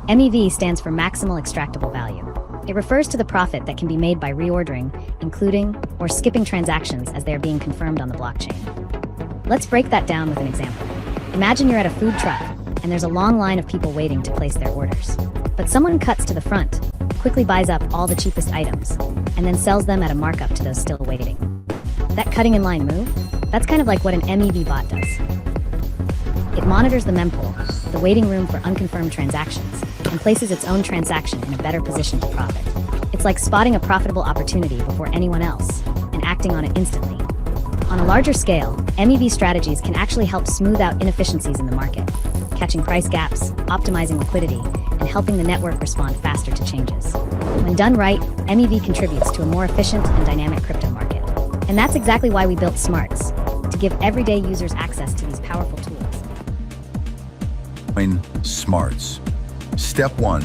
MEV stands for Maximal Extractable Value. It refers to the profit that can be made by reordering, including, or skipping transactions as they are being confirmed on the blockchain. Let's break that down with an example. Imagine you're at a food truck, and there's a long line of people waiting to place their orders. But someone cuts to the front, quickly buys up all the cheapest items, and then sells them at a markup to those still waiting. That cutting in line move? That's kind of like what an MEV bot does. It monitors the mempool, the waiting room for unconfirmed transactions, and places its own transaction in a better position to profit. It's like spotting a profitable opportunity before anyone else, and acting on it instantly. On a larger scale, MEV strategies can actually help smooth out inefficiencies in the market, catching price gaps, optimizing liquidity, and helping the network respond faster to changes. When done right, MEV contributes to a more efficient and dynamic crypto market. And that's exactly why we built SMARTS, to give everyday users access to these powerful tools. Join SMARTS. Step 1.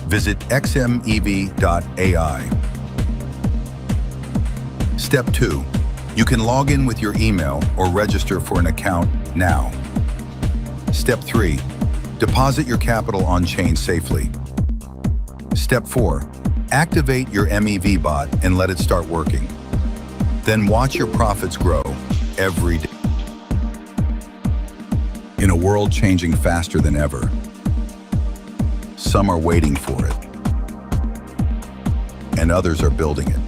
Visit xmev.ai. Step 2. You can log in with your email or register for an account now. Step 3. Deposit your capital on-chain safely. Step 4. Activate your MEV bot and let it start working. Then watch your profits grow every day. In a world changing faster than ever, some are waiting for it, and others are building it.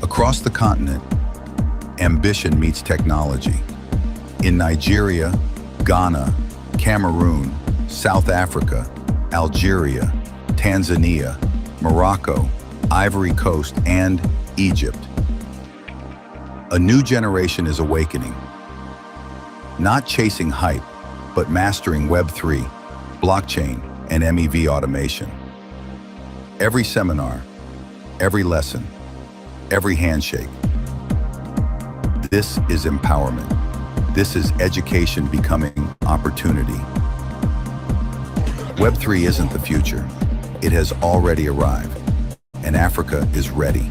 Across the continent, ambition meets technology. In Nigeria, Ghana, Cameroon, South Africa, Algeria, Tanzania, Morocco, Ivory Coast, and Egypt, a new generation is awakening, not chasing hype, but mastering Web3, blockchain, and MEV automation. Every seminar, every lesson, every handshake. This is empowerment. This is education becoming opportunity. Web3 isn't the future. It has already arrived, and Africa is ready.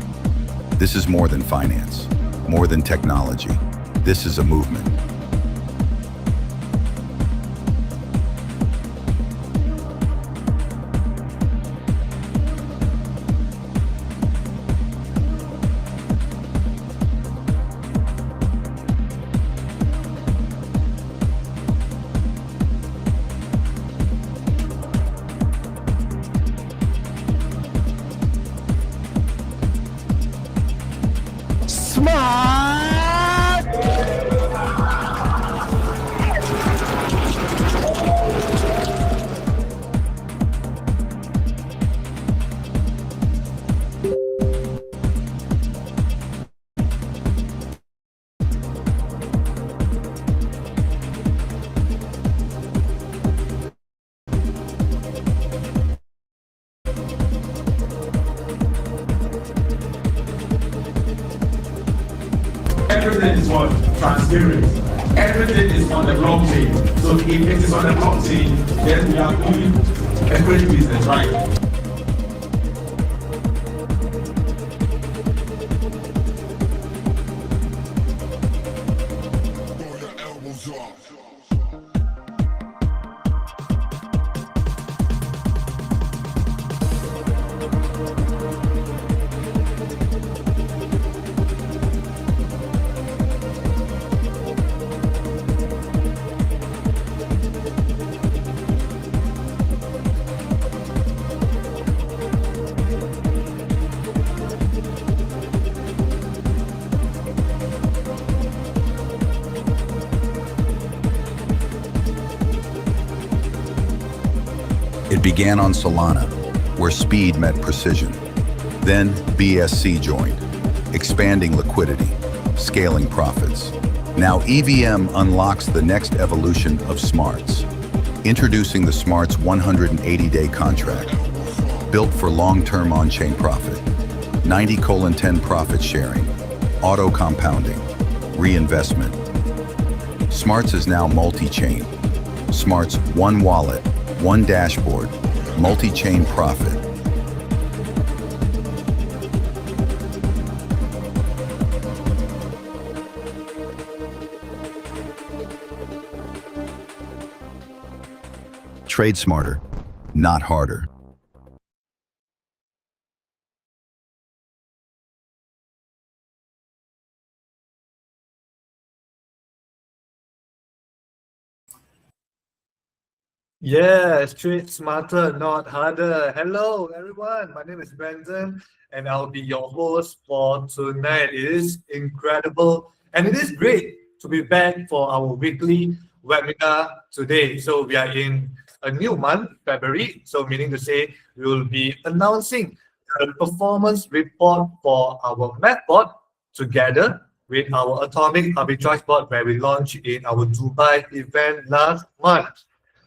This is more than finance, more than technology. This is a movement. Smart! Everything is what? Transparent. Everything is on the blockchain. So if it is on the blockchain, then we are doing a great business, right? It began on Solana, where speed met precision. Then BSC joined, expanding liquidity, scaling profits. Now EVM unlocks the next evolution of SMARTS, introducing the SMARTS 180-day contract, built for long-term on-chain profit, 90:10 profit sharing, auto compounding, reinvestment. SMARTS is now multi-chain. SMARTS one wallet, one dashboard, multi-chain profit. trade smarter, not harder. Yeah, trade smarter, not harder. Hello, everyone. My name is Brandon, and I'll be your host for tonight. It is incredible, and it is great to be back for our weekly webinar today. So we are in a new month, February. So meaning to say, we will be announcing the performance report for our map board together with our atomic arbitrage board, where we launched in our Dubai event last month.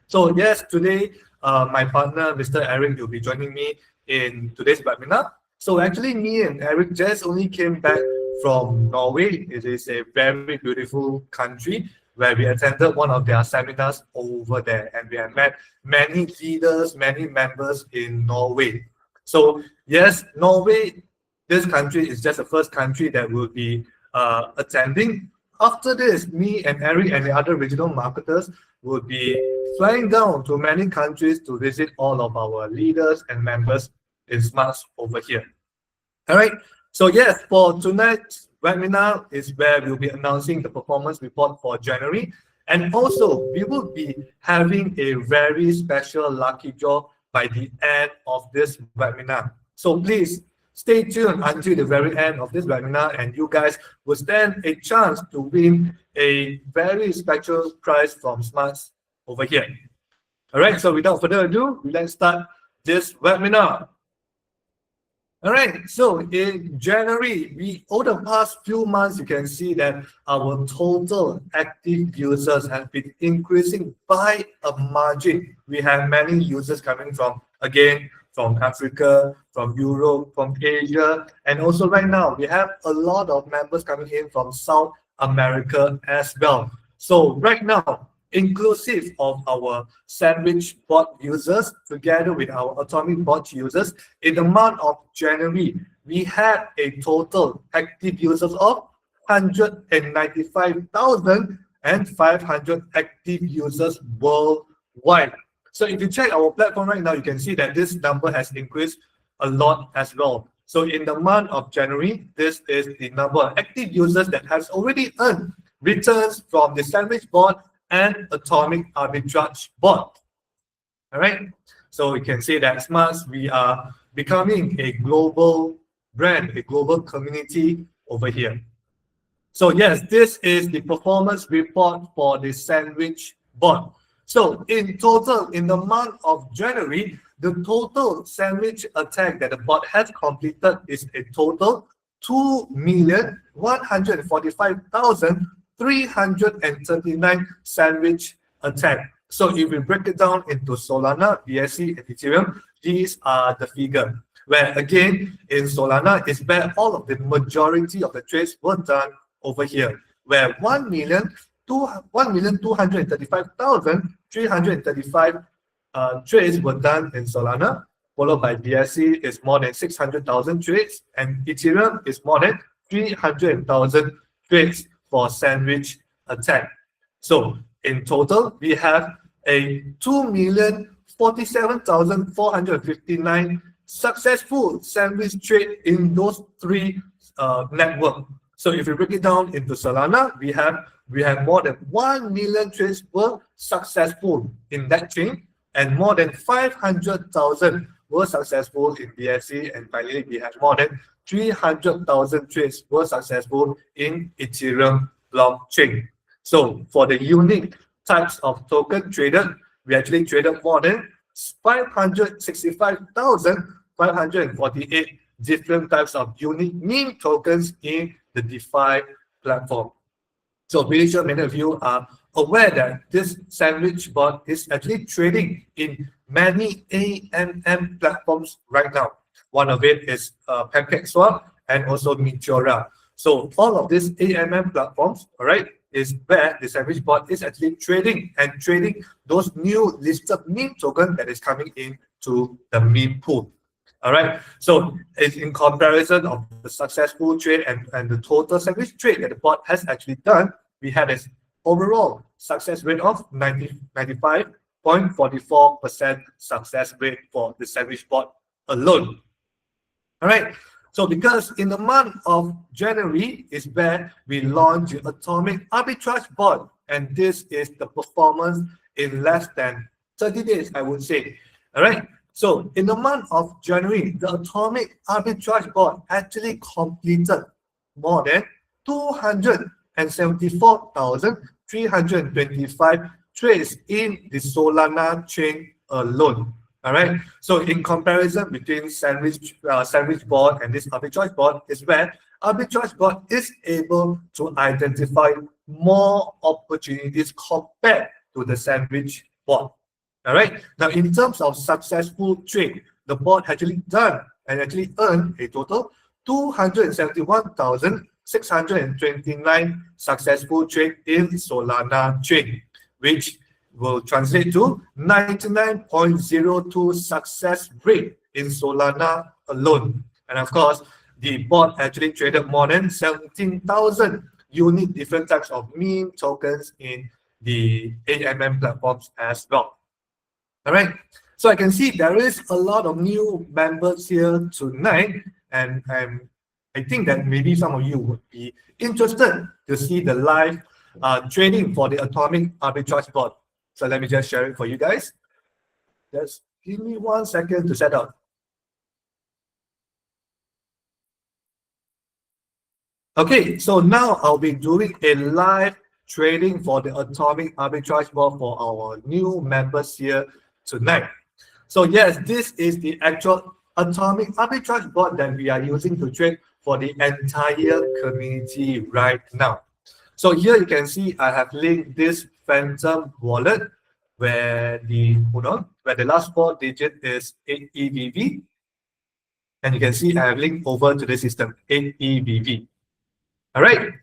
So yes, today my partner, Mr. Eric, will be joining me in today's webinar. So actually, me and Eric just only came back from Norway. It is a very beautiful country where we attended one of their seminars over there, and we have met many leaders, many members in Norway. So yes, Norway, this country is just the first country that will be attending. After this, me and Eric and the other regional marketers will be flying down to many countries to visit all of our leaders and members in SMARTS over here. All right. So yes, for tonight's webinar is where we'll be announcing the performance report for January. And also, we will be having a very special lucky draw by the end of this webinar. So please stay tuned until the very end of this webinar, and you guys will stand a chance to win a very special prize from SMARTS over here. All right, so without further ado, let's start this webinar. All right, so in January, over the past few months, you can see that our total active users have been increasing by a margin. We have many users coming from, again, from Africa, from Europe, from Asia, and also right now, we have a lot of members coming in from South America as well. So right now, inclusive of our sandwich bot users, together with our atomic bot users, in the month of January, we had a total active users of 195,500 active users worldwide. So if you check our platform right now, you can see that this number has increased a lot as well. So in the month of January, this is the number of active users that has already earned returns from the sandwich bot and atomic arbitrage bot. All right. So we can say that SMARTS, we are becoming a global brand, a global community over here. So yes, this is the performance report for the sandwich bot. So in total, in the month of January, the total sandwich attack that the bot has completed is a total 2,145,339 sandwich attack. So if we break it down into Solana, BSC, and Ethereum, these are the figure. Where again, in Solana is where all of the majority of the trades were done over here, where 1,235,335 trades were done in Solana, followed by BSC is more than 600,000 trades, and Ethereum is more than 300,000 trades for sandwich attack. So in total, we have a 2,047,459 successful sandwich trade in those three networks. So if we break it down into Solana, we have more than 1 million trades were successful in that chain, and more than 500,000 were successful in BSC, and finally we have more than 300,000 trades were successful in Ethereum blockchain. So for the unique types of token traded, we actually traded more than 565,548 different types of unique meme tokens in the DeFi platform. So pretty sure many of you are aware that this sandwich bot is actually trading in many AMM platforms right now. One of it is PancakeSwap and also Meteora. So all of these AMM platforms, all right, is where the sandwich bot is actually trading those new listed meme token that is coming in to the meme pool. All right, so it's in comparison of the successful trade and the total sandwich trade that the bot has actually done, we had an overall success rate of 95%, 0.44% success rate for the sandwich bot alone. All right. So because in the month of January is where we launched the Atomic Arbitrage bot, and this is the performance in less than 30 days, I would say. All right. So in the month of January, the Atomic Arbitrage bot actually completed more than 274,325 trades in the Solana chain alone. All right. So in comparison between sandwich bot and this arbitrage bot is where arbitrage bot is able to identify more opportunities compared to the sandwich bot. All right. Now, in terms of successful trade, the bot actually done and actually earned a total 271,629 successful trade in Solana chain, which will translate to 99.02 success rate in Solana alone. And of course, the bot actually traded more than 17,000 unique different types of meme tokens in the AMM platforms as well. All right. So I can see there is a lot of new members here tonight, and I think that maybe some of you would be interested to see the live trading for the Atomic Arbitrage bot. So let me just share it for you guys. Just give me 1 second to set up. Okay, so now I'll be doing a live trading for the Atomic Arbitrage bot for our new members here tonight. So yes, this is the actual Atomic Arbitrage bot that we are using to trade for the entire community right now. So here you can see I have linked this Phantom wallet where the last 4 digit is 8EVV, and you can see I have linked over to the system 8EVV. All right.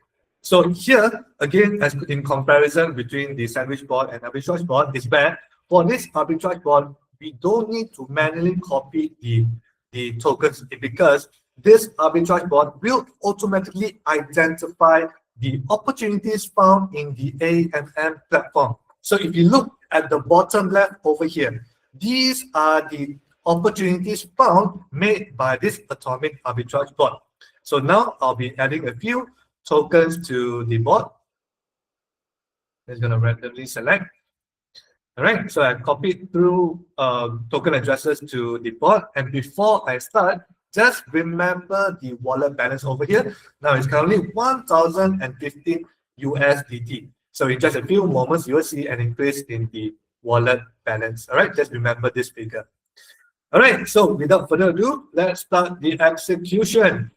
So here again, as in comparison between the sandwich bot and arbitrage bot, is where for this arbitrage bot we don't need to manually copy the tokens because this arbitrage bot will automatically identify the opportunities found in the AMM platform. So if you look at the bottom left over here, these are the opportunities found made by this Atomic Arbitrage bot. So now I'll be adding a few tokens to the bot. It's going to randomly select. All right, so I copied through token addresses to the bot. And before I start, just remember the wallet balance over here. Now it's currently 1,015 USDT. So in just a few moments, you will see an increase in the wallet balance. All right, just remember this figure. All right, so without further ado, let's start the execution.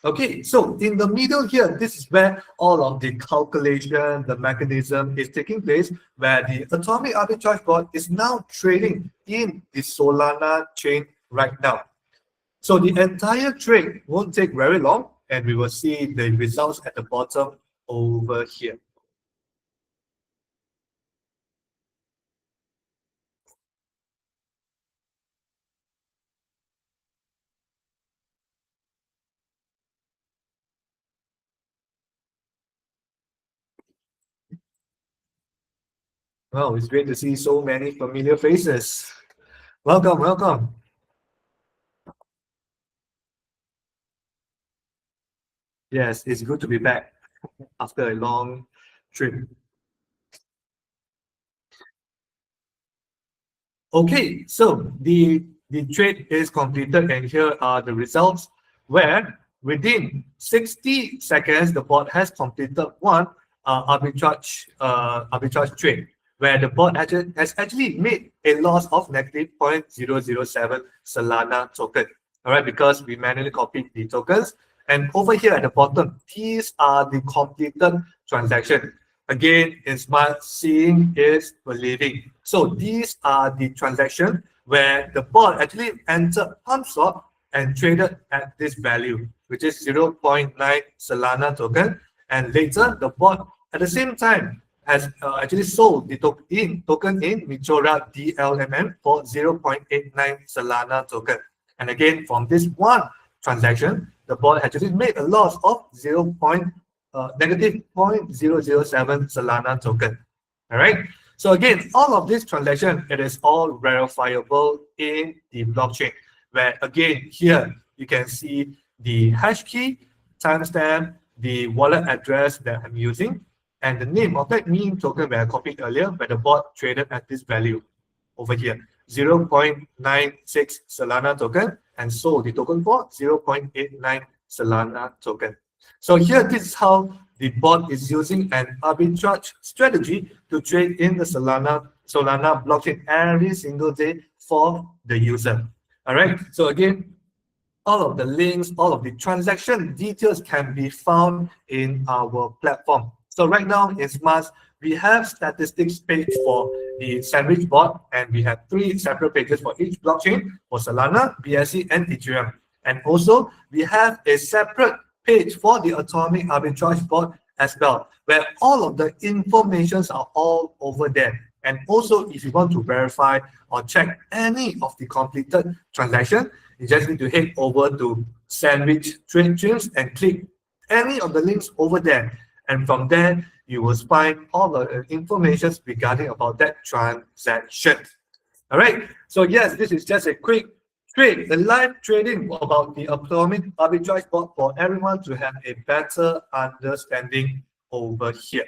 Okay, so in the middle here, this is where all of the calculation, the mechanism is taking place, where the Atomic Arbitrage bot is now trading in the Solana chain right now. So the entire trade won't take very long, and we will see the results at the bottom over here. Wow, it's great to see so many familiar faces. Welcome, welcome. Yes, it's good to be back after a long trip. Okay, so the trade is completed, and here are the results where within 60 seconds, the bot has completed one arbitrage trade, where the bot has actually made a loss of negative 0.007 Solana token. All right, because we manually copied the tokens. And over here at the bottom, these are the completed transaction. Again, in SMARTS, seeing is believing. So these are the transactions where the bot actually entered pump swap and traded at this value, which is 0.9 Solana token. And later, the bot at the same time has actually sold the token in Michora DLMM for 0.89 Solana token. And again, from this one transaction, the bot actually made a loss of 0.007 negative 0.007 Solana token. All right. So again, all of this transaction, it is all verifiable in the blockchain, where again, here you can see the hash key, timestamp, the wallet address that I'm using, and the name of that meme token that I copied earlier, where the bot traded at this value over here, 0.96 Solana token, and sold the token for 0.89 Solana token. So here, this is how the bot is using an arbitrage strategy to trade in the Solana blockchain every single day for the user. All right. So again, all of the links, all of the transaction details can be found in our platform. So right now in SMARTS, we have statistics page for the sandwich bot, and we have 3 separate pages for each blockchain for Solana, BSC, and Ethereum. And also we have a separate page for the atomic arbitrage bot as well, where all of the informations are all over there. And also, if you want to verify or check any of the completed transaction, you just need to head over to Sandwich Trade Streams and click any of the links over there. And from there, you will find all the information regarding about that transaction. All right. So yes, this is just a quick trade, the live trading about the atomic arbitrage bot for everyone to have a better understanding over here.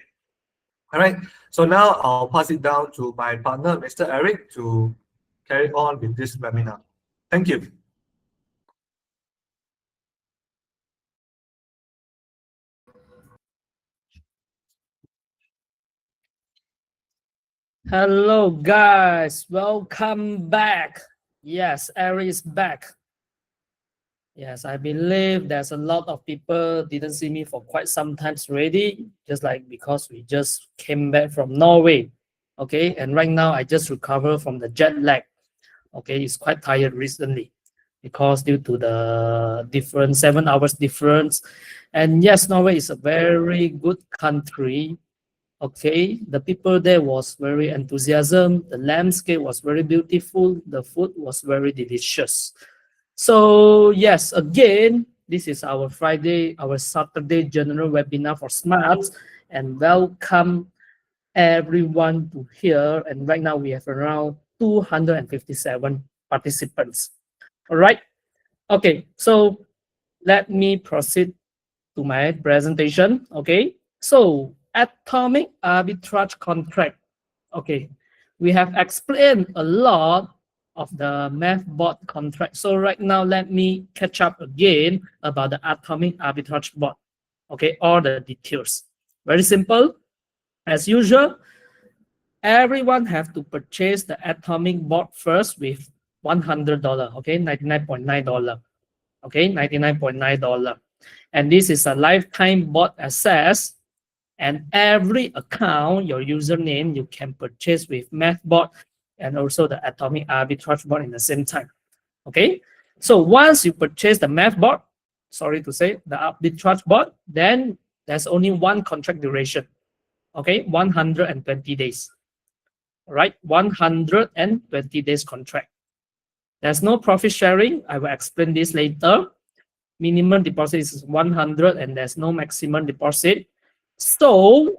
All right, so now I'll pass it down to my partner, Mr. Eric, to carry on with this webinar. Thank you. Hello guys, welcome back. Yes, Eric is back. Yes, I believe there's a lot of people didn't see me for quite some time already, just like because we just came back from Norway. Okay, and right now I just recovered from the jet lag. Okay, it's quite tired recently because due to the different 7 hours difference. And yes, Norway is a very good country. Okay, the people there was very enthusiasm. The landscape was very beautiful. The food was very delicious. So yes, again, this is our Saturday general webinar for SMARTS, and welcome everyone to here. And right now we have around 257 participants. All right. Okay, so let me proceed to my presentation. Okay, so atomic arbitrage contract. Okay, we have explained a lot of the math bot contract. So right now, let me catch up again about the atomic arbitrage bot. Okay, all the details. Very simple. As usual, everyone have to purchase the atomic bot first with $100. Okay, $99.9. Okay, $99.9. And this is a lifetime bot access. And every account, your username, you can purchase with MathBot and also the atomic arbitrage bot in the same time. Okay, so once you purchase the MathBot, sorry to say, the arbitrage bot, then there's only one contract duration. Okay, 120 days. All right, 120 days contract. There's no profit sharing. I will explain this later. Minimum deposit is 100 and there's no maximum deposit. So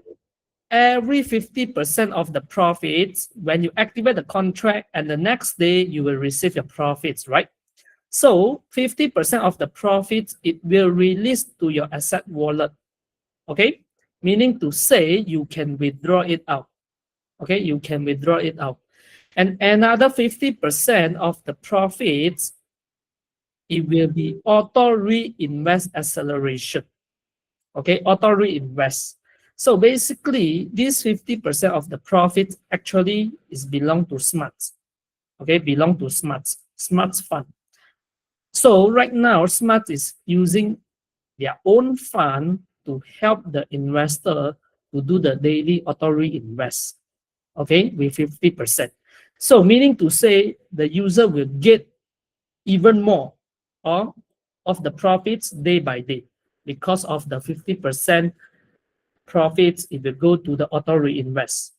every 50% of the profits, when you activate the contract and the next day you will receive your profits, right? So 50% of the profits, it will release to your asset wallet. Okay, meaning to say you can withdraw it out. Okay, you can withdraw it out. And another 50% of the profits, it will be auto reinvest acceleration. Okay, auto reinvest. So basically, this 50% of the profit actually is belong to SMARTS. Okay, belong to SMARTS fund. So right now, SMARTS is using their own fund to help the investor to do the daily auto reinvest. Okay, with 50%. So meaning to say the user will get even more of the profits day by day because of the 50% profits, it will go to the auto reinvest,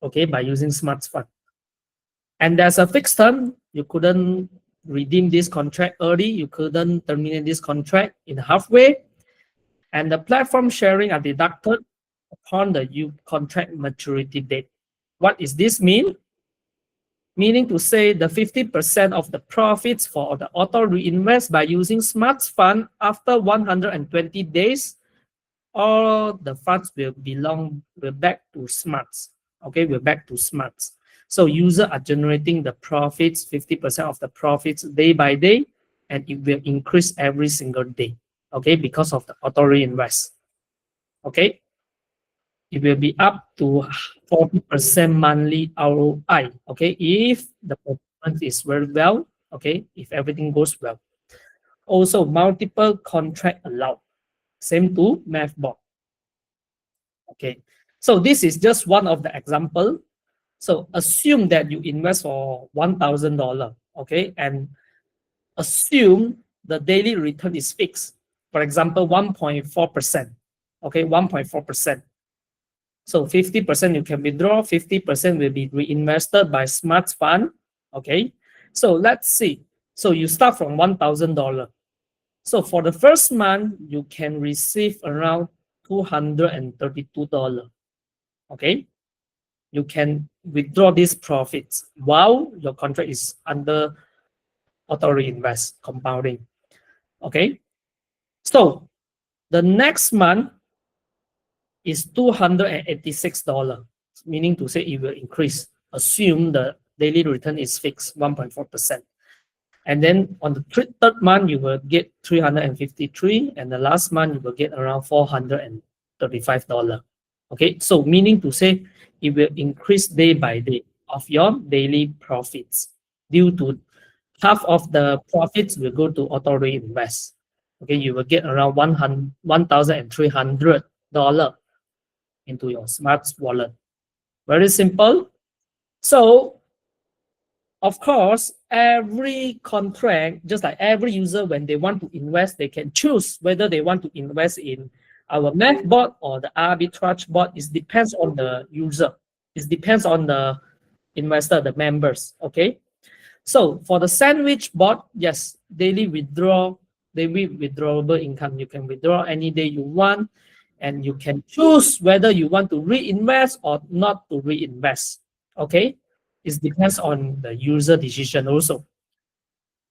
okay, by using SMARTS fund. And there's a fixed term. You couldn't redeem this contract early. You couldn't terminate this contract in halfway. and the platform sharing are deducted upon the contract maturity date. What does this mean? Meaning to say the 50% of the profits for the auto reinvest by using SMARTS fund after 120 days, all the funds will back to SMARTS. Okay, we're back to SMARTS. So users are generating the profits, 50% of the profits day by day, and it will increase every single day. Okay, because of the auto reinvest. Okay, it will be up to 40% monthly ROI. Okay, if the performance is very well. Okay, if everything goes well. Also, multiple contract allowed. Same to MathBot. Okay, so this is just one of the example. So assume that you invest for $1,000. Okay, and assume the daily return is fixed. For example, 1.4%. Okay, 1.4%. So 50% you can withdraw, 50% will be reinvested by SMARTS fund. Okay, so let's see. So you start from $1,000. So for the first month, you can receive around $232. Okay, you can withdraw these profits while your contract is under auto reinvest compounding. Okay, so the next month is $286, meaning to say it will increase. Assume the daily return is fixed 1.4%. And then on the third month, you will get $353, and the last month you will get around $435. Okay, so meaning to say it will increase day by day of your daily profits due to half of the profits will go to auto reinvest. Okay, you will get around $1,300 into your SMARTS wallet. Very simple. So, of course, every contract, just like every user, when they want to invest, they can choose whether they want to invest in our MathBot or the Arbitrage bot. It depends on the user. It depends on the investor, the members. Okay. So for the sandwich bot, yes, daily withdrawable income. You can withdraw any day you want, and you can choose whether you want to reinvest or not to reinvest. Okay, it depends on the user decision also,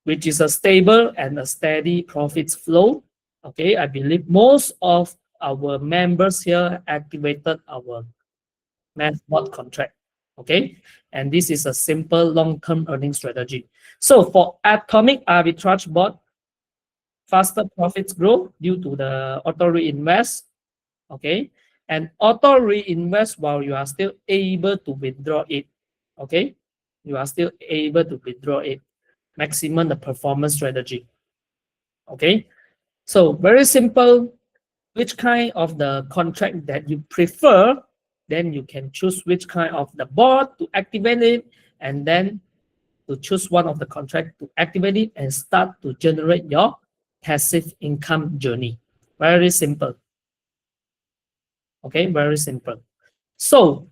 which is a stable and a steady profits flow. Okay, I believe most of our members here activated our MathBot contract. Okay, and this is a simple long-term earning strategy. So for Atomic Arbitrage bot, faster profits grow due to the auto reinvest. Okay, and auto reinvest while you are still able to withdraw it. Okay, you are still able to withdraw it. Maximum the performance strategy. Okay, so very simple. Which kind of the contract that you prefer, then you can choose which kind of the bot to activate it, and then to choose one of the contract to activate it and start to generate your passive income journey. Very simple. Okay, very simple. So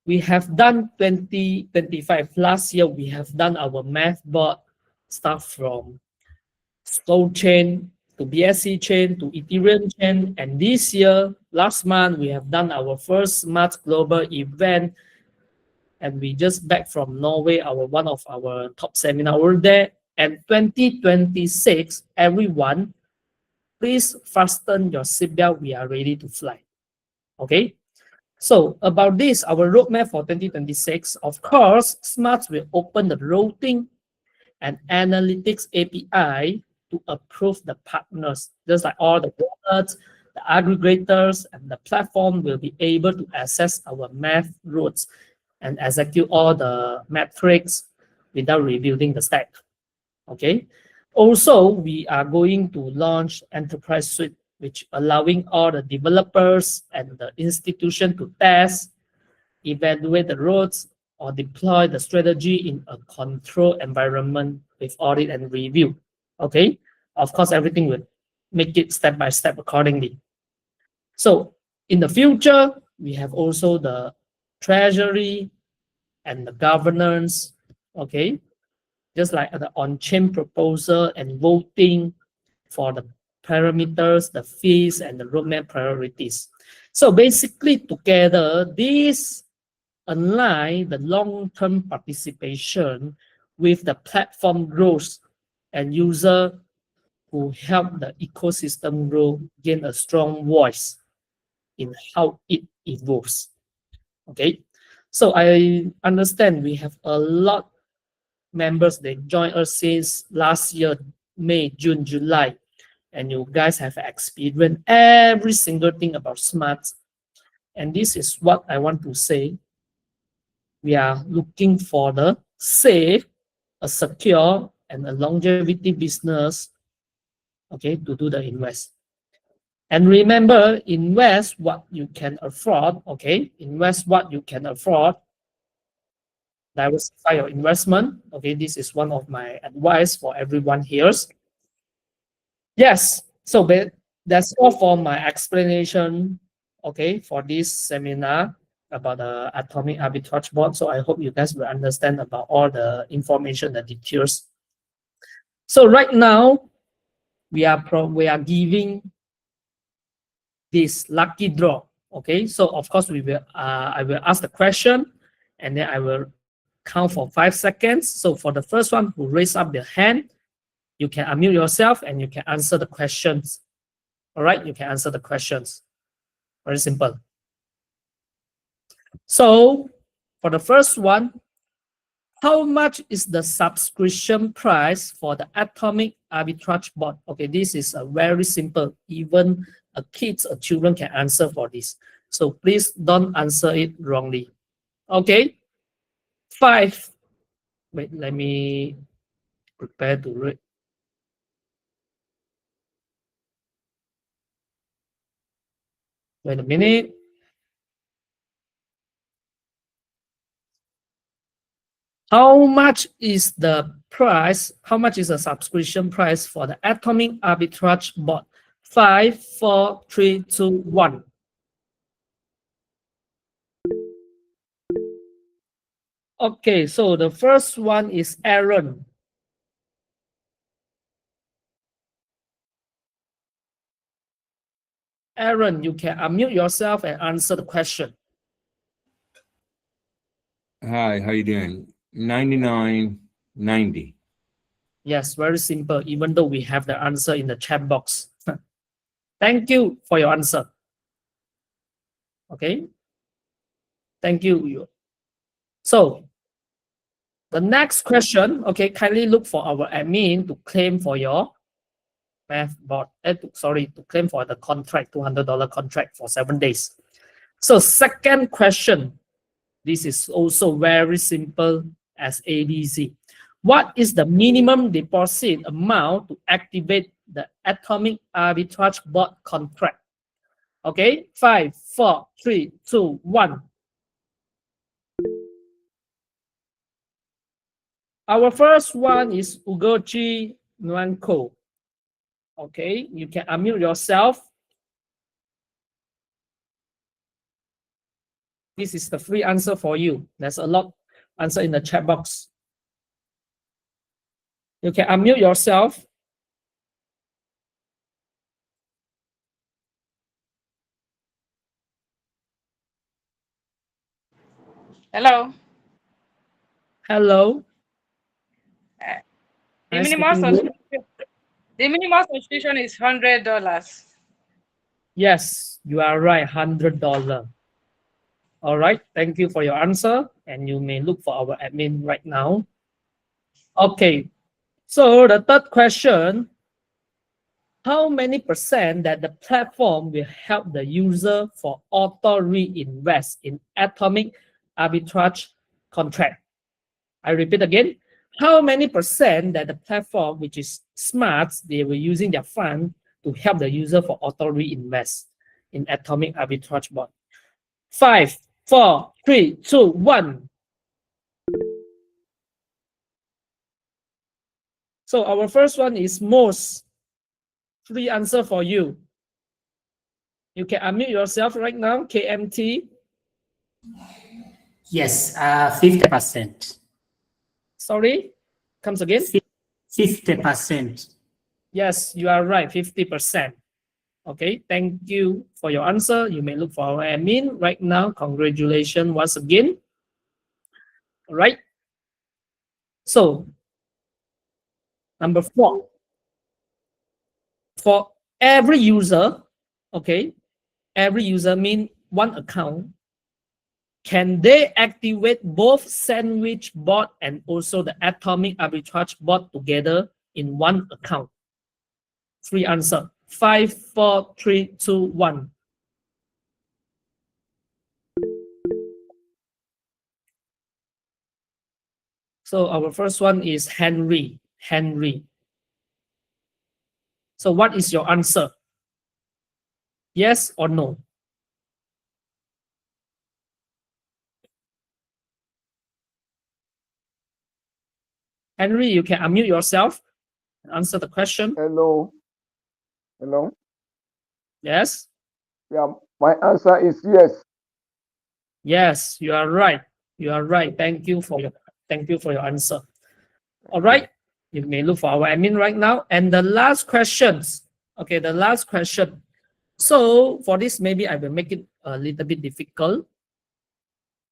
we have done 2025. Last year, we have done our MathBot stuff from slow chain to BSC chain to Ethereum chain. And this year, last month, we have done our first SMARTS global event. And we just back from Norway, one of our top seminar over there. And 2026, everyone, please fasten your seatbelt. We are ready to fly. Okay. So about this, our roadmap for 2026, of course, SMARTS will open the routing and analytics API to approve the partners, just like all the wallets, the aggregators, and the platform will be able to access our math routes and execute all the metrics without rebuilding the stack. Okay. Also, we are going to launch Enterprise Suite, which allowing all the developers and the institution to test, evaluate the roads, or deploy the strategy in a controlled environment with audit and review. Okay, of course, everything will make it step by step accordingly. So in the future, we have also the treasury and the governance. Okay, just like the on-chain proposal and voting for the parameters, the fees, and the roadmap priorities. So basically together, these align the long-term participation with the platform growth and user who help the ecosystem grow gain a strong voice in how it evolves. Okay, so I understand we have a lot members that joined us since last year, May, June, July, and you guys have experienced every single thing about SMARTS. And this is what I want to say. We are looking for the safe, a secure, and a longevity business, okay, to do the invest. And remember, invest what you can afford, okay? Invest what you can afford. Diversify your investment, okay? This is one of my advice for everyone here. Yes, so that's all for my explanation, okay, for this seminar about the atomic arbitrage bot. So I hope you guys will understand about all the information, the details. So right now, we are giving this lucky draw. Okay, so of course we will I will ask the question, and then I will count for 5 seconds. So for the first one who raise up their hand, you can unmute yourself and you can answer the questions. All right, you can answer the questions. Very simple. So for the first one, how much is the subscription price for the atomic arbitrage bot? Okay, this is a very simple. Even a kids or children can answer for this. So please don't answer it wrongly. Okay. 5. Wait, let me prepare to read. Wait a minute. How much is the price? How much is the subscription price for the atomic arbitrage bot? 5, 4, 3, 2, 1. Okay, so the first one is Aaron. Aaron, you can unmute yourself and answer the question. Hi, how you doing? 99.90. Yes, very simple, even though we have the answer in the chat box. Thank you for your answer. Okay. Thank you. So the next question, okay, kindly look for our admin to claim for your math bot. To claim for the contract, $200 contract for 7 days. So second question, this is also very simple as ABC. What is the minimum deposit amount to activate the atomic arbitrage bot contract? Okay, 5, 4, 3, 2, 1. Our first one is Ugochi Nwanko. Okay, you can unmute yourself. This is the free answer for you. There's a lot answer in the chat box. You can unmute yourself. Hello. Hello. The Nice minimum meeting you. subscription. The minimum subscription is $100. Yes, you are right, $100. All right, thank you for your answer, and you may look for our admin right now. Okay, so the third question, how many percent that the platform will help the user for auto reinvest in atomic arbitrage contract? I repeat again, how many percent that the platform, which is SMARTS, they were using their fund to help the user for auto reinvest in atomic arbitrage bot? 5, 4, 3, 2, 1. So our first one is most. Free answer for you. You can unmute yourself right now, KMT. Yes, 50%. Sorry, comes again. 50%. Yes, you are right, 50%. Okay, thank you for your answer. You may look for our admin right now. Congratulations once again. All right. So, number 4. For every user, okay, every user mean one account. Can they activate both sandwich bot and also the atomic arbitrage bot together in one account? 3 answer. 5, 4, 3, 2, 1. So our first one is Henry. Henry. So what is your answer? Yes or no? Henry, you can unmute yourself and answer the question. Hello. Hello. Yes? Yeah, my answer is yes. Yes, you are right. You are right. Thank you for your answer. All right. You may look for our admin right now. And the last questions. Okay, the last question. So for this, maybe I will make it a little bit difficult.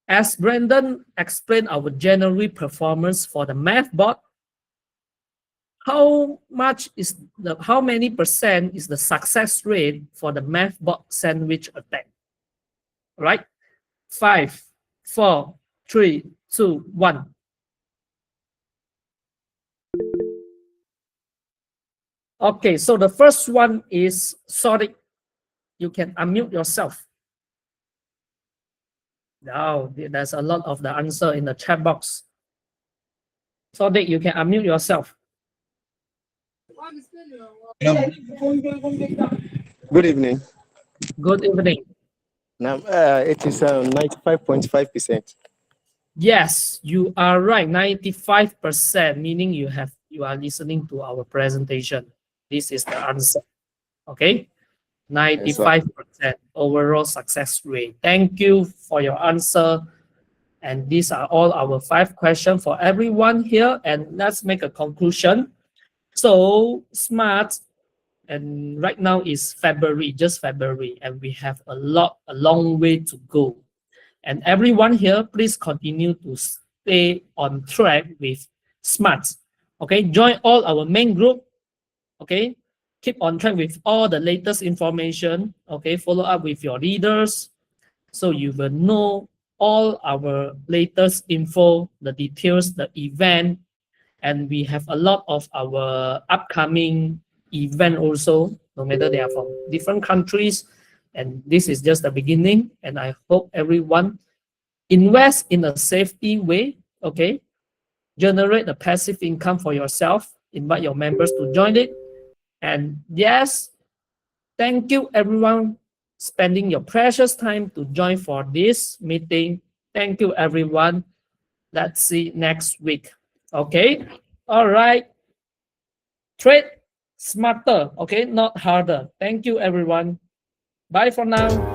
As Brandon explained our January performance for the math bot, how many percent is the success rate for the math bot sandwich attack? All right. 5, 4, 3, 2, 1. Okay, so the first one is sorry. You can unmute yourself. Now, there's a lot of the answer in the chat box. So that you can unmute yourself. Good evening. Good evening. Now, it is 95.5%. Yes, you are right. 95%, meaning you are listening to our presentation. This is the answer. Okay, 95% overall success rate. Thank you for your answer. And these are all our 5 questions for everyone here. And let's make a conclusion. So SMART, and right now is February, just February, and we have a long way to go. And everyone here, please continue to stay on track with SMART. Okay, join all our main group. Okay, keep on track with all the latest information. Okay, follow up with your leaders so you will know all our latest info, the details, the event, and we have a lot of our upcoming event also, no matter they are from different countries. And this is just the beginning. And I hope everyone invest in a safety way, okay? Generate a passive income for yourself. Invite your members to join it. And yes, thank you everyone spending your precious time to join for this meeting. Thank you everyone. Let's see next week. Okay. All right. Trade smarter. Okay. Not harder. Thank you everyone. Bye for now.